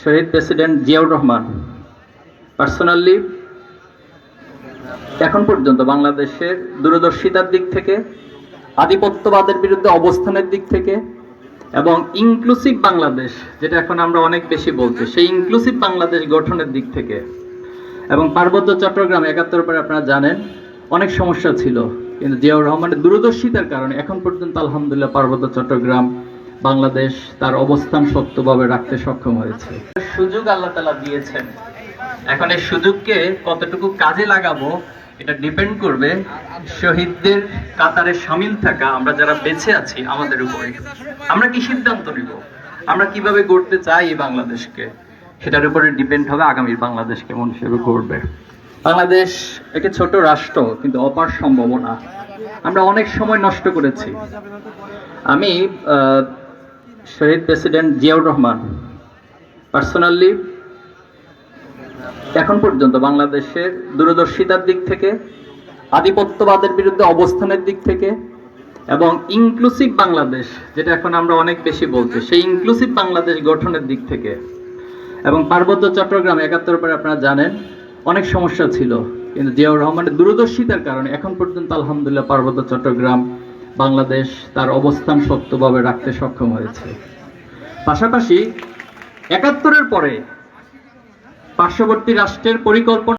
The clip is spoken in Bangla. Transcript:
শহীদ প্রেসিডেন্ট জিয়াউর রহমান পার্সোনালি এখন পর্যন্ত বাংলাদেশের দূরদর্শিতার দিক থেকে, আধিপত্যবাদের বিরুদ্ধে অবস্থানের দিক থেকে এবং ইনক্লুসিভ বাংলাদেশ, যেটা এখন আমরা অনেক বেশি বলছি, সেই ইনক্লুসিভ বাংলাদেশ গঠনের দিক থেকে এবং পার্বত্য চট্টগ্রাম ৭১ পরে আপনারা জানেন অনেক সমস্যা ছিল, কিন্তু জিয়াউর রহমানের দূরদর্শিতার কারণে এখন পর্যন্ত আলহামদুলিল্লাহ পার্বত্য চট্টগ্রাম বাংলাদেশ তার অবস্থান শক্তভাবে রাখতে সক্ষম হয়েছে। সুযোগ আল্লাহ তাআলা দিয়েছেন, এখন এই সুযোগকে কতটুকু কাজে লাগাবো এটা ডিপেন্ড করবে শহীদদের কাতারে শামিল থাকা আমরা যারা বেঁচে আছি আমাদের উপরে। আমরা কি সিদ্ধান্ত নিব, আমরা কিভাবে গড়তে চাই এই বাংলাদেশকে, সেটার উপরে ডিপেন্ড হবে আগামীর বাংলাদেশ কেমন হিসেবে গড়বে। বাংলাদেশ একটি ছোট রাষ্ট্র, কিন্তু অপার সম্ভাবনা। আমরা অনেক সময় নষ্ট করেছি। আমি শহীদ প্রেসিডেন্ট জিয়াউর রহমান পার্সোনালি এখন পর্যন্ত বাংলাদেশের দূরদর্শিতার দিক থেকে, আধিপত্যবাদের বিরুদ্ধে অবস্থানের দিক থেকে এবং ইনক্লুসিভ বাংলাদেশ, যেটা এখন আমরা অনেক বেশি বলছি, সেই ইনক্লুসিভ বাংলাদেশ গঠনের দিক থেকে এবং পার্বত্য চট্টগ্রাম ৭১ পরে আপনারা জানেন অনেক সমস্যা ছিল, কিন্তু জিয়াউর রহমানের দূরদর্শিতার কারণে এখন পর্যন্ত আলহামদুলিল্লাহ পার্বত্য চট্টগ্রাম বাংলাদেশ তার অবস্থান শক্তভাবে রাখতে সক্ষম হয়েছে। পাশাপাশি ৭১ পরে পার্শ্ববর্তী রাষ্ট্রের পরিকল্পনা